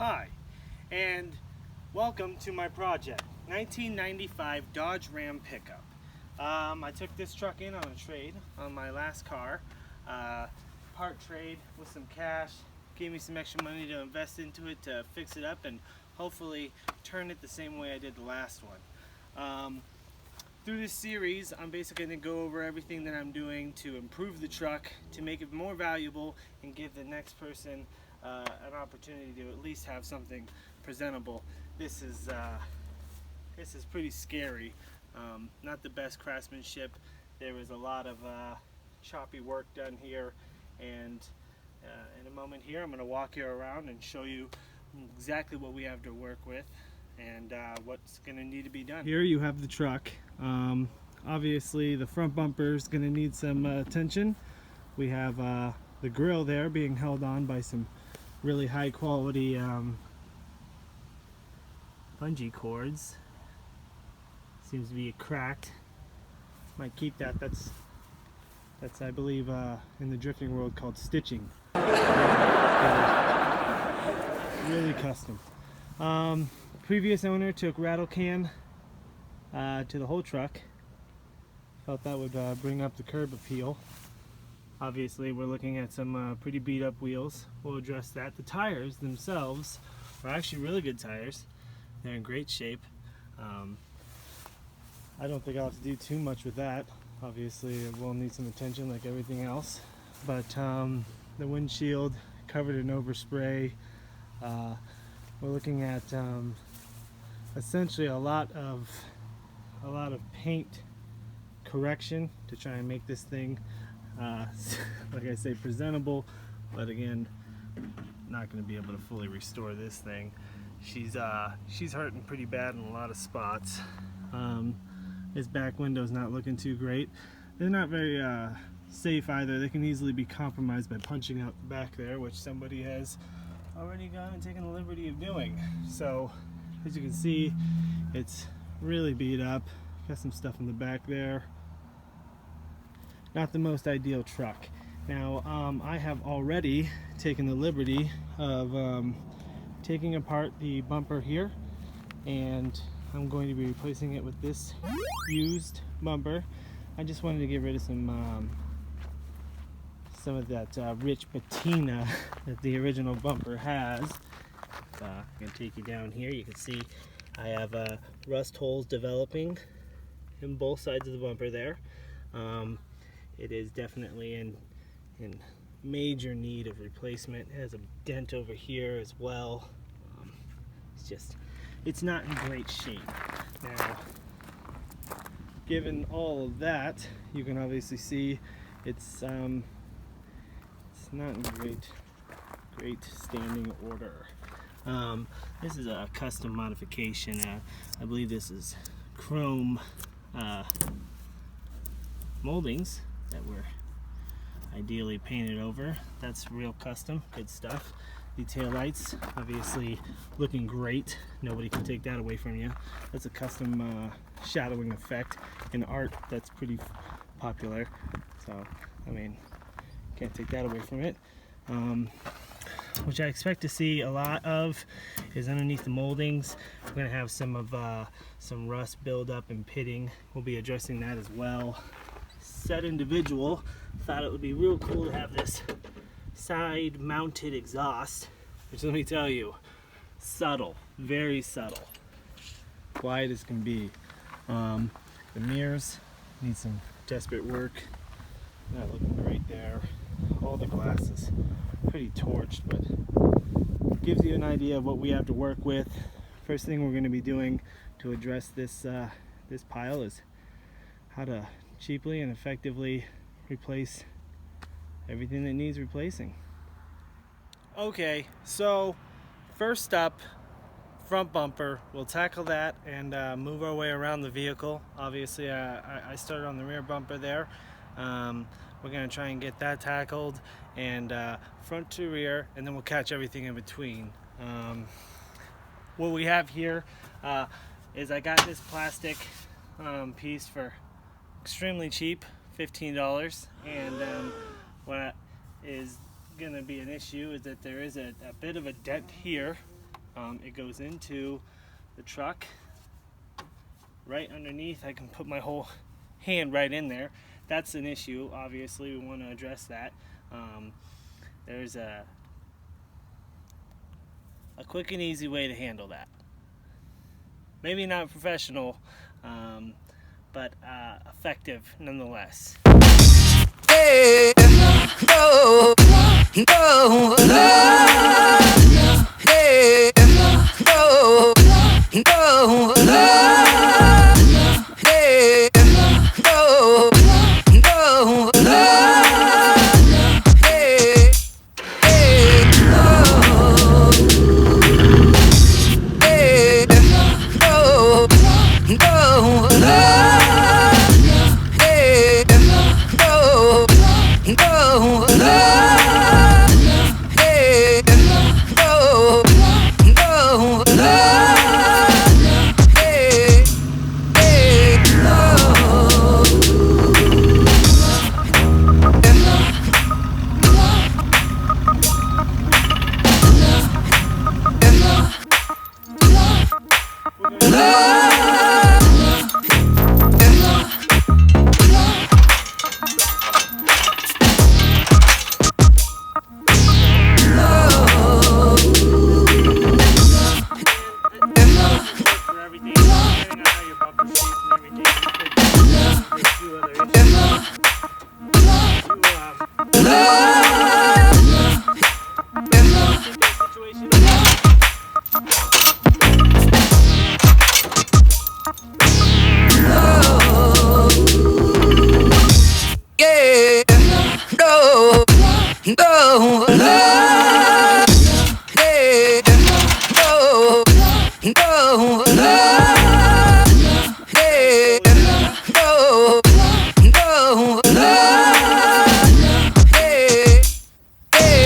Hi, and welcome to my project, 1995 Dodge Ram pickup. I took this truck in on a trade on my last car, part trade with some cash, gave me some extra money to invest into it to fix it up and hopefully turn it the same way I did the last one. Through this series, I'm basically going to go over everything that I'm doing to improve the truck, to make it more valuable, and give the next person an opportunity to at least have something presentable. This is pretty scary. Not the best craftsmanship. There was a lot of choppy work done here, and in a moment here I'm going to walk you around and show you exactly what we have to work with and what's going to need to be done. Here you have the truck. Obviously the front bumper is going to need some attention. We have the grill there being held on by some really high quality bungee cords. Seems to be cracked. Might keep that. That's I believe in the drifting world called stitching. Really custom. Previous owner took rattle can to the whole truck. Felt that would bring up the curb appeal. Obviously we're looking at some pretty beat up wheels. We'll address that. The tires themselves are actually really good tires. They're in great shape. I don't think I'll have to do too much with that. Obviously it will need some attention like everything else. But the windshield covered in overspray. We're looking at essentially a lot of paint correction to try and make this thing like I say, presentable, but again, not going to be able to fully restore this thing. She's hurting pretty bad in a lot of spots. His back window's not looking too great. They're not very safe either. They can easily be compromised by punching out the back there, which somebody has already gone and taken the liberty of doing. So as you can see, it's really beat up. Got some stuff in the back there. Not the most ideal truck. Now I have already taken the liberty of taking apart the bumper here, and I'm going to be replacing it with this used bumper. I just wanted to get rid of some of that rich patina that the original bumper has. I'm going to take you down here. You can see I have rust holes developing in both sides of the bumper there. It is definitely in major need of replacement. It has a dent over here as well. It's not in great shape. Now, given all of that, you can obviously see it's not in great standing order. This is a custom modification. I believe this is chrome moldings that were ideally painted over. That's real custom, good stuff. The tail lights obviously looking great. Nobody can take that away from you. That's a custom shadowing effect in art that's pretty popular. So I mean, can't take that away from it. Which I expect to see a lot of is underneath the moldings. We're going to have some rust buildup and pitting. We'll be addressing that as well. Said individual thought it would be real cool to have this side mounted exhaust, which let me tell you, subtle, very subtle, quiet as can be. The mirrors need some desperate work. Not looking great there. All the glass is pretty torched, but gives you an idea of what we have to work with. First thing we're going to be doing to address this this pile is how to cheaply and effectively replace everything that needs replacing. Okay, so first up, front bumper. We'll tackle that and move our way around the vehicle. Obviously I started on the rear bumper there. We're going to try and get that tackled, and front to rear, and then we'll catch everything in between. What we have here is I got this plastic piece for extremely cheap, $15, and what is going to be an issue is that there is a bit of a dent here It goes into the truck right underneath. I can put my whole hand right in there. That's an issue, obviously. We want to address that. There's a quick and easy way to handle that. Maybe not professional, but effective nonetheless. Hey, no, no, hey, no, no, hey, no, no, hey, hey, no, hey, no, no, hey, no, no, hey, no, no, hey, hey, For everything, depending on how your bumper shapes and everything, there's a few other issues. yeah, no, no, hey, no, no, hey, no, no, hey, hey,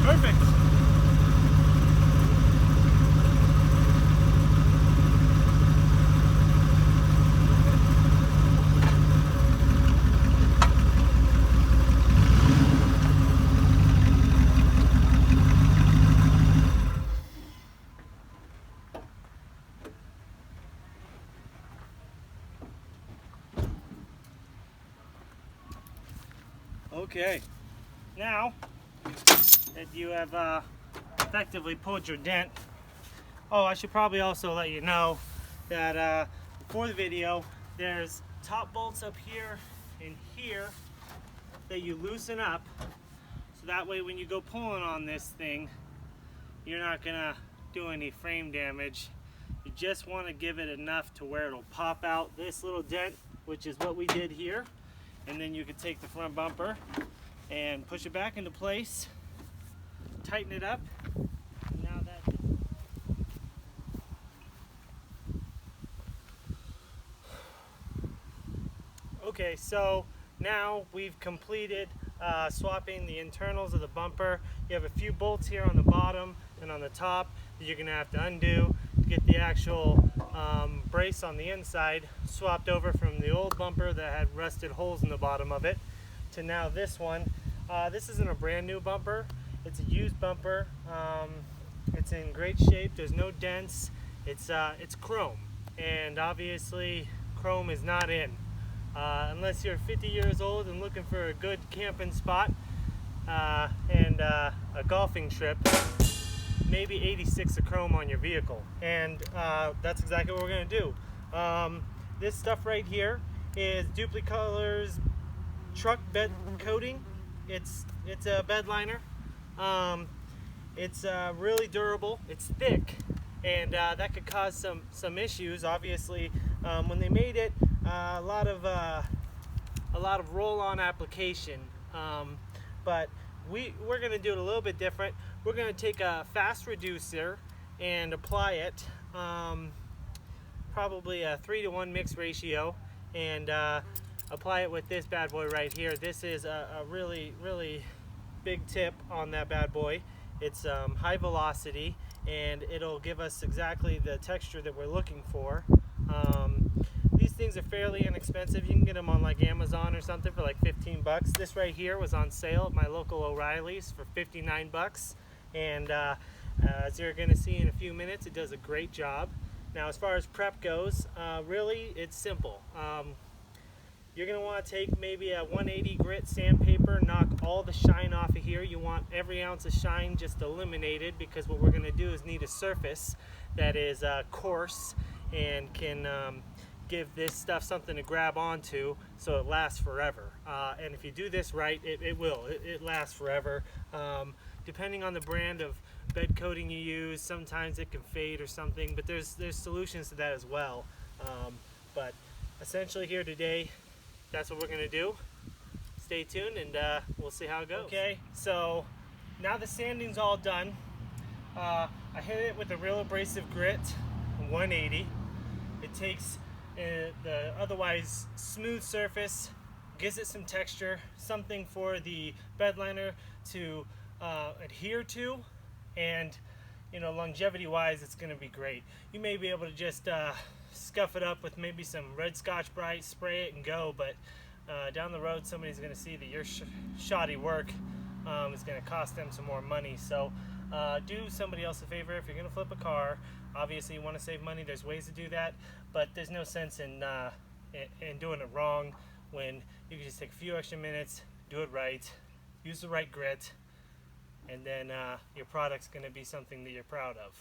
Perfect. Okay, now that you have effectively pulled your dent, oh, I should probably also let you know that for the video, there's top bolts up here and here that you loosen up, so that way when you go pulling on this thing, you're not gonna do any frame damage. You just want to give it enough to where it'll pop out this little dent, which is what we did here. And then you can take the front bumper and push it back into place, tighten it up. Now that okay, so now we've completed swapping the internals of the bumper. You have a few bolts here on the bottom and on the top that you're gonna have to undo to get the actual brace on the inside swapped over from the old bumper that had rusted holes in the bottom of it to now this one. This isn't a brand new bumper, it's a used bumper. It's in great shape, there's no dents, it's chrome, and obviously chrome is not in. Unless you're 50 years old and looking for a good camping spot and a golfing trip, maybe 86 of chrome on your vehicle. And that's exactly what we're going to do. This stuff right here is Duplicolor's truck bed coating. It's a bed liner. It's really durable. It's thick, and that could cause some issues. Obviously, when they made it, a lot of roll-on application. But we're going to do it a little bit different. We're going to take a fast reducer and apply it, probably a 3-to-1 mix ratio, and apply it with this bad boy right here. This is a really big tip on that bad boy. It's high velocity, and it'll give us exactly the texture that we're looking for. These things are fairly inexpensive. You can get them on like Amazon or something for like 15 bucks. This right here was on sale at my local O'Reilly's for 59 bucks. And as you're going to see in a few minutes, it does a great job. Now, as far as prep goes, really it's simple. You're going to want to take maybe a 180 grit sandpaper, knock all the shine off of here. You want every ounce of shine just eliminated, because what we're going to do is need a surface that is coarse and can give this stuff something to grab onto so it lasts forever. And if you do this right, it will. It lasts forever. Depending on the brand of bed coating you use, sometimes it can fade or something, but there's solutions to that as well. But essentially here today, that's what we're going to do. Stay tuned, and we'll see how it goes. Okay, so now the sanding's all done. I hit it with a real abrasive grit, 180. It takes the otherwise smooth surface, gives it some texture, something for the bed liner to adhere to, and longevity wise, it's going to be great. You may be able to just scuff it up with maybe some red Scotch-Brite, spray it and go, but down the road somebody's going to see that your shoddy work is going to cost them some more money. So do somebody else a favor. If you're going to flip a car, obviously you want to save money. There's ways to do that, but there's no sense in doing it wrong when you can just take a few extra minutes, do it right, use the right grit, and then your product's going to be something that you're proud of.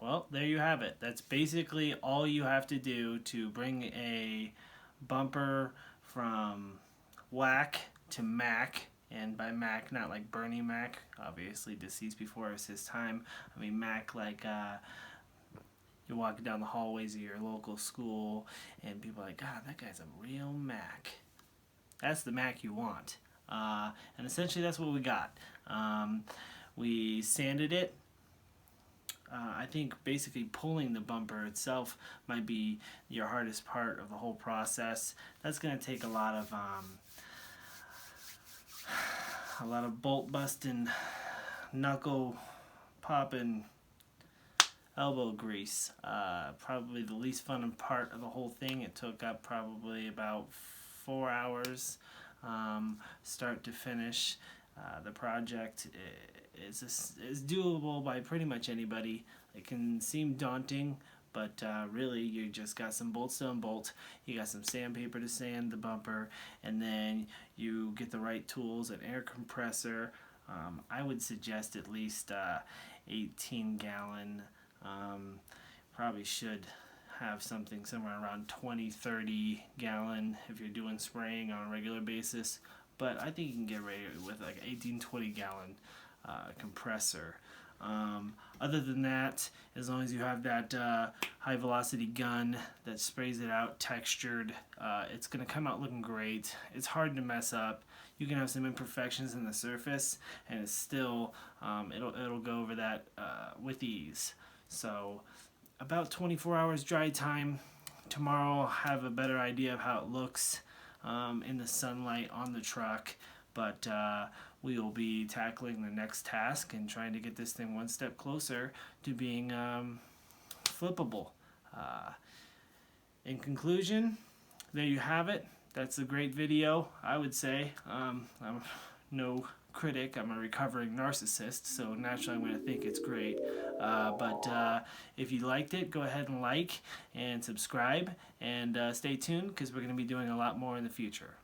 well, there you have it. That's basically all you have to do to bring a bumper from whack to Mac. And by Mac, not like Bernie Mac, obviously deceased before his time. I mean Mac like you're walking down the hallways of your local school and people are like, God, that guy's a real Mac. That's the Mac you want. And essentially that's what we got. We sanded it. I think basically pulling the bumper itself might be your hardest part of the whole process. That's going to take a lot of bolt busting, knuckle popping, elbow grease. Probably the least fun part of the whole thing. It took up probably about 4 hours, start to finish. The project is doable by pretty much anybody. It can seem daunting, but really you just got some bolts to unbolt, you got some sandpaper to sand the bumper, and then you get the right tools, an air compressor. I would suggest at least 18-gallon. Probably should have something somewhere around 20-30 gallon if you're doing spraying on a regular basis, but I think you can get away with like 18-20 gallon compressor. Other than that, as long as you have that high velocity gun that sprays it out textured, it's going to come out looking great. It's hard to mess up. You can have some imperfections in the surface and it's still it'll go over that with ease. So about 24 hours dry time. Tomorrow I'll have a better idea of how it looks in the sunlight on the truck, but we will be tackling the next task and trying to get this thing one step closer to being flippable. In conclusion, there you have it. That's a great video, I would say. I'm no critic. I'm a recovering narcissist, so naturally I'm going to think it's great. But if you liked it, go ahead and like and subscribe, and stay tuned because we're going to be doing a lot more in the future.